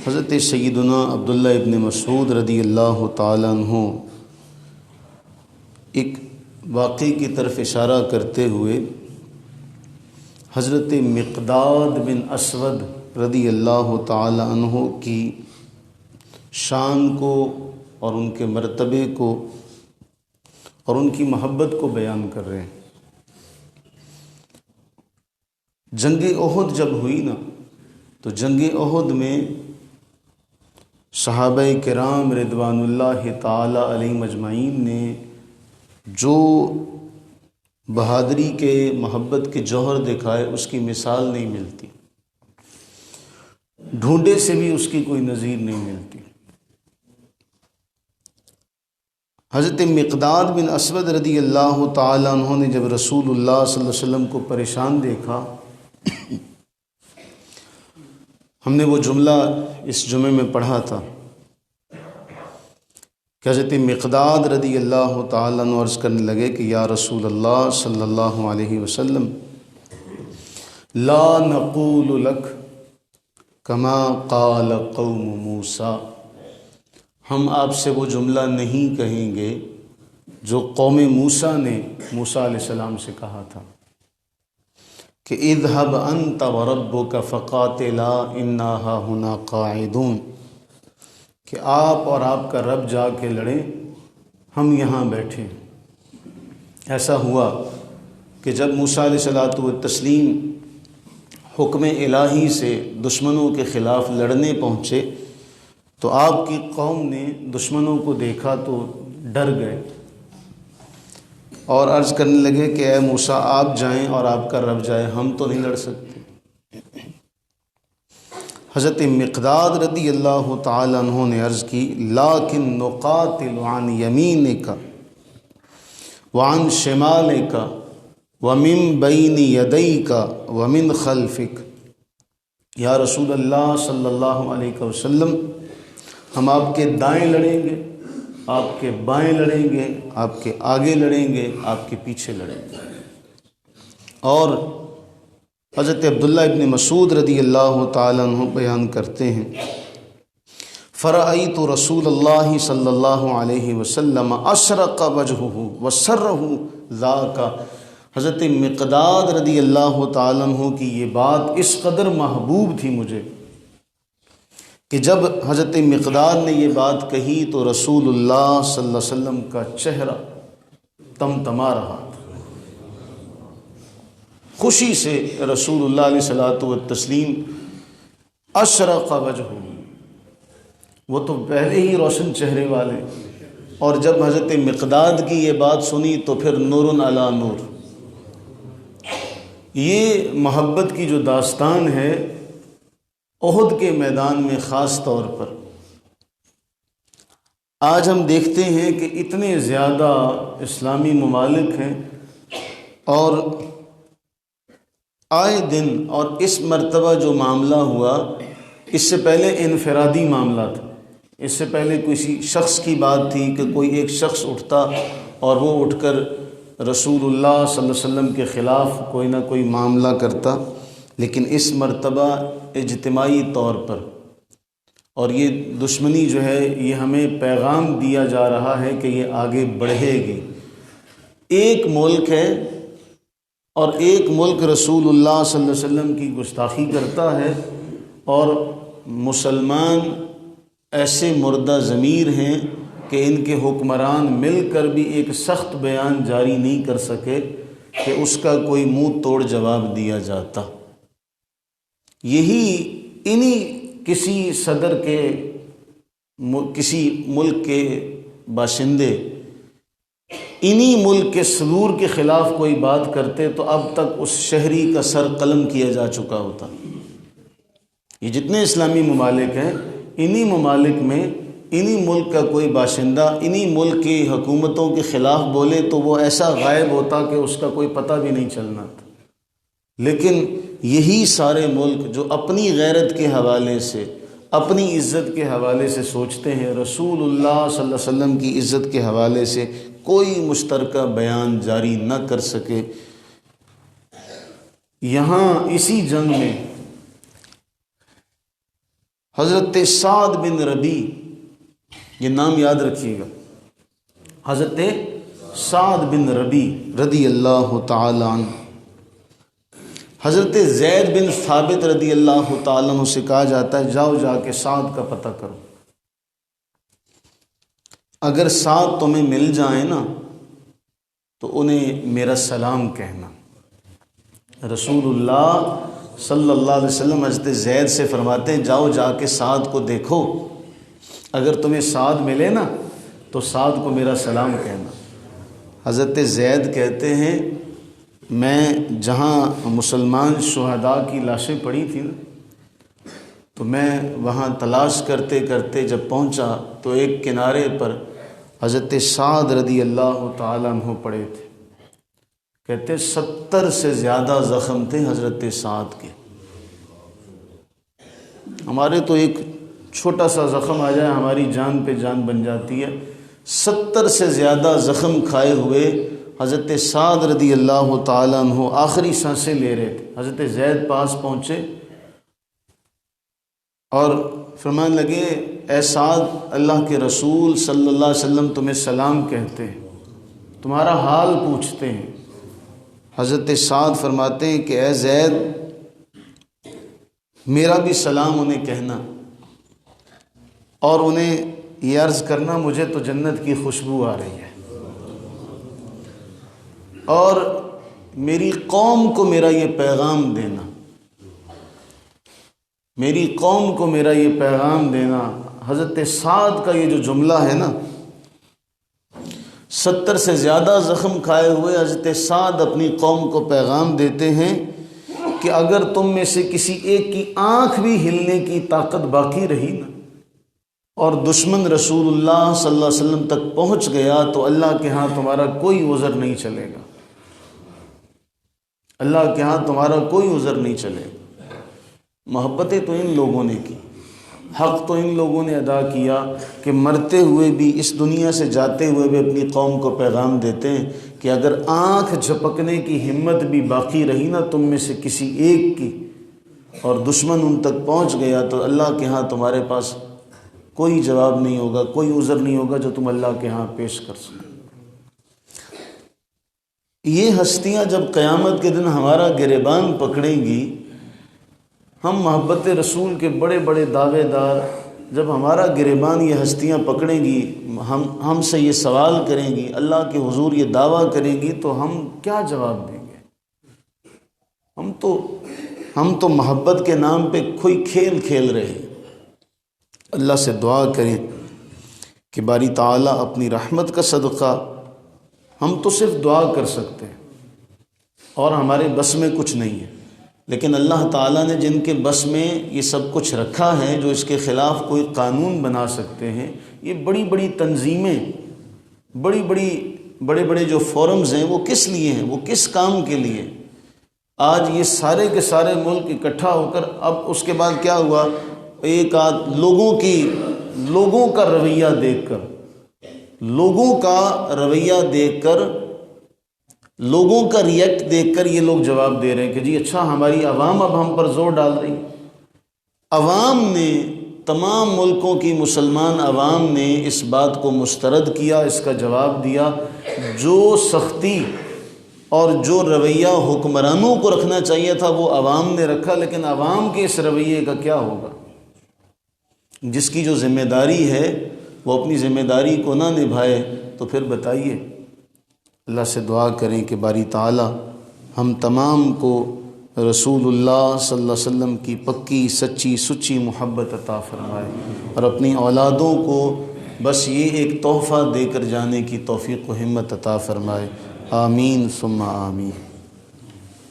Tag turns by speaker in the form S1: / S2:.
S1: حضرت سیدنا عبداللہ ابن مسعود رضی اللہ تعالیٰ عنہ ایک واقعے کی طرف اشارہ کرتے ہوئے حضرت مقداد بن اسود رضی اللہ تعالیٰ عنہ کی شان کو اور ان کے مرتبے کو اور ان کی محبت کو بیان کر رہے ہیں۔ جنگ احد جب ہوئی نا تو جنگ احد میں صحابہ کرام رضوان اللہ تعالی علیہم اجمعین نے جو بہادری کے محبت کے جوہر دکھائے اس کی مثال نہیں ملتی، ڈھونڈے سے بھی اس کی کوئی نظیر نہیں ملتی۔ حضرت مقداد بن اسود رضی اللہ تعالیٰ عنہ نے جب رسول اللہ صلی اللہ علیہ وسلم کو پریشان دیکھا، ہم نے وہ جملہ اس جمعے میں پڑھا تھا کہ حضرت مقداد رضی اللہ تعالیٰ عنہ عرض کرنے لگے کہ یا رسول اللہ صلی اللہ علیہ وسلم لا نقول لک کما قال قوم موسیٰ، ہم آپ سے وہ جملہ نہیں کہیں گے جو قوم موسیٰ نے موسیٰ علیہ السلام سے کہا تھا کہ اذهب انت وربک فقاتلا انا ہاہنا قاعدون، کہ آپ اور آپ کا رب جا کے لڑیں، ہم یہاں بیٹھے۔ ایسا ہوا کہ جب موسیٰ علیہ التسلیم حکم الہی سے دشمنوں کے خلاف لڑنے پہنچے تو آپ کی قوم نے دشمنوں کو دیکھا تو ڈر گئے اور عرض کرنے لگے کہ اے موسیٰ آپ جائیں اور آپ کا رب جائے، ہم تو نہیں لڑ سکتے۔ حضرت مقداد رضی اللہ تعالیٰ عنہ نے عرض کی لیکن نقاتل عن یمینک وعن شمالک ومن بین یدیک ومن خلفک، یا رسول اللہ صلی اللہ علیہ وسلم ہم آپ کے دائیں لڑیں گے، آپ کے بائیں لڑیں گے، آپ کے آگے لڑیں گے، آپ کے پیچھے لڑیں گے۔ اور حضرت عبداللہ ابن مسعود رضی اللہ تعالیٰ عنہ بیان کرتے ہیں فرأیت رسول اللہ صلی اللہ علیہ وسلم اشرق وجہہ وسرہ ذاک، حضرت مقداد رضی اللہ تعالیٰ عنہ کی یہ بات اس قدر محبوب تھی مجھے کہ جب حضرت مقداد نے یہ بات کہی تو رسول اللہ صلی اللہ علیہ وسلم کا چہرہ تمتما رہا تھا، خوشی سے رسول اللہ علیہ الصلوۃ والتسلیم اشرق وجہہ، وہ تو پہلے ہی روشن چہرے والے، اور جب حضرت مقداد کی یہ بات سنی تو پھر نور علی نور۔ یہ محبت کی جو داستان ہے احد کے میدان میں خاص طور پر آج ہم دیکھتے ہیں کہ اتنے زیادہ اسلامی ممالک ہیں اور آئے دن، اور اس مرتبہ جو معاملہ ہوا اس سے پہلے انفرادی معاملہ تھا، اس سے پہلے کسی شخص کی بات تھی کہ کوئی ایک شخص اٹھتا اور وہ اٹھ کر رسول اللہ صلی اللہ علیہ وسلم کے خلاف کوئی نہ کوئی معاملہ کرتا، لیکن اس مرتبہ اجتماعی طور پر، اور یہ دشمنی جو ہے یہ ہمیں پیغام دیا جا رہا ہے کہ یہ آگے بڑھے گی۔ ایک ملک ہے اور ایک ملک رسول اللہ صلی اللہ علیہ وسلم کی گستاخی کرتا ہے، اور مسلمان ایسے مردہ ضمیر ہیں کہ ان کے حکمران مل کر بھی ایک سخت بیان جاری نہیں کر سکے کہ اس کا کوئی منہ توڑ جواب دیا جاتا۔ یہی انہی کسی صدر کے کسی ملک کے باشندے انہی ملک کے صدور کے خلاف کوئی بات کرتے تو اب تک اس شہری کا سر قلم کیا جا چکا ہوتا۔ یہ جتنے اسلامی ممالک ہیں انہی ممالک میں انہی ملک کا کوئی باشندہ انہی ملک کی حکومتوں کے خلاف بولے تو وہ ایسا غائب ہوتا کہ اس کا کوئی پتہ بھی نہیں چلنا تھا، لیکن یہی سارے ملک جو اپنی غیرت کے حوالے سے اپنی عزت کے حوالے سے سوچتے ہیں، رسول اللہ صلی اللہ علیہ وسلم کی عزت کے حوالے سے کوئی مشترکہ بیان جاری نہ کر سکے۔ یہاں اسی جنگ میں حضرت سعد بن ربی، یہ نام یاد رکھیے گا، حضرت سعد بن ربی رضی اللہ تعالی عنہ، حضرت زید بن ثابت رضی اللہ تعالیٰ عنہ سے کہا جاتا ہے جاؤ جا کے سعد کا پتہ کرو، اگر سعد تمہیں مل جائیں نا تو انہیں میرا سلام کہنا۔ رسول اللہ صلی اللہ علیہ وسلم حضرت زید سے فرماتے ہیں جاؤ جا کے سعد کو دیکھو، اگر تمہیں سعد ملے نا تو سعد کو میرا سلام کہنا۔ حضرت زید کہتے ہیں میں جہاں مسلمان شہداء کی لاشیں پڑی تھیں تو میں وہاں تلاش کرتے کرتے جب پہنچا تو ایک کنارے پر حضرت سعد رضی اللہ تعالیٰ عنہ پڑے تھے، کہتے 70 سے زیادہ زخم تھے حضرت سعد کے۔ ہمارے تو ایک چھوٹا سا زخم آ جائے ہماری جان پہ جان بن جاتی ہے، 70 سے زیادہ زخم کھائے ہوئے حضرت سعد رضی اللہ تعالیٰ عنہ آخری سانسیں لے رہے تھے۔ حضرت زید پاس پہنچے اور فرمانے لگے اے سعد، اللہ کے رسول صلی اللہ علیہ وسلم تمہیں سلام کہتے ہیں، تمہارا حال پوچھتے ہیں۔ حضرت سعد فرماتے ہیں کہ اے زید میرا بھی سلام انہیں کہنا اور انہیں یہ عرض کرنا مجھے تو جنت کی خوشبو آ رہی ہے، اور میری قوم کو میرا یہ پیغام دینا، میری قوم کو میرا یہ پیغام دینا۔ حضرت سعد کا یہ جو جملہ ہے نا، 70 سے زیادہ زخم کھائے ہوئے حضرت سعد اپنی قوم کو پیغام دیتے ہیں کہ اگر تم میں سے کسی ایک کی آنکھ بھی ہلنے کی طاقت باقی رہی نا اور دشمن رسول اللہ صلی اللہ علیہ وسلم تک پہنچ گیا تو اللہ کے ہاں تمہارا کوئی عذر نہیں چلے گا، اللہ کے ہاں تمہارا کوئی عذر نہیں چلے گا۔ محبتیں تو ان لوگوں نے کی، حق تو ان لوگوں نے ادا کیا کہ مرتے ہوئے بھی اس دنیا سے جاتے ہوئے بھی اپنی قوم کو پیغام دیتے ہیں کہ اگر آنکھ جھپکنے کی ہمت بھی باقی رہی نا تم میں سے کسی ایک کی اور دشمن ان تک پہنچ گیا تو اللہ کے ہاں تمہارے پاس کوئی جواب نہیں ہوگا، کوئی عذر نہیں ہوگا جو تم اللہ کے ہاں پیش کر سکو۔ یہ ہستیاں جب قیامت کے دن ہمارا گریبان پکڑیں گی، ہم محبت رسول کے بڑے بڑے دعوے دار جب ہمارا گریبان یہ ہستیاں پکڑیں گی، ہم سے یہ سوال کریں گی، اللہ کے حضور یہ دعویٰ کریں گی تو ہم کیا جواب دیں گے؟ ہم تو محبت کے نام پہ کوئی کھیل کھیل رہے ہیں۔ اللہ سے دعا کریں کہ باری تعالیٰ اپنی رحمت کا صدقہ، ہم تو صرف دعا کر سکتے ہیں اور ہمارے بس میں کچھ نہیں ہے، لیکن اللہ تعالیٰ نے جن کے بس میں یہ سب کچھ رکھا ہے، جو اس کے خلاف کوئی قانون بنا سکتے ہیں، یہ بڑی بڑی تنظیمیں، بڑے بڑے جو فورمز ہیں وہ کس لیے ہیں، وہ کس کام کے لیے؟ آج یہ سارے کے سارے ملک اکٹھا ہو کر، اب اس کے بعد کیا ہوا، ایک آدھ لوگوں کا رویہ دیکھ کر، لوگوں کا ریئیکٹ دیکھ کر یہ لوگ جواب دے رہے ہیں کہ جی اچھا ہماری عوام اب ہم پر زور ڈال رہی۔ عوام نے، تمام ملکوں کی مسلمان عوام نے اس بات کو مسترد کیا، اس کا جواب دیا۔ جو سختی اور جو رویہ حکمرانوں کو رکھنا چاہیے تھا وہ عوام نے رکھا، لیکن عوام کے اس رویے کا کیا ہوگا؟ جس کی جو ذمہ داری ہے وہ اپنی ذمہ داری کو نہ نبھائے تو پھر بتائیے۔ اللہ سے دعا کریں کہ باری تعالیٰ ہم تمام کو رسول اللہ صلی اللہ علیہ وسلم کی پکی سچی سچی محبت عطا فرمائے اور اپنی اولادوں کو بس یہ ایک تحفہ دے کر جانے کی توفیق و ہمت عطا فرمائے۔ آمین ثم آمین۔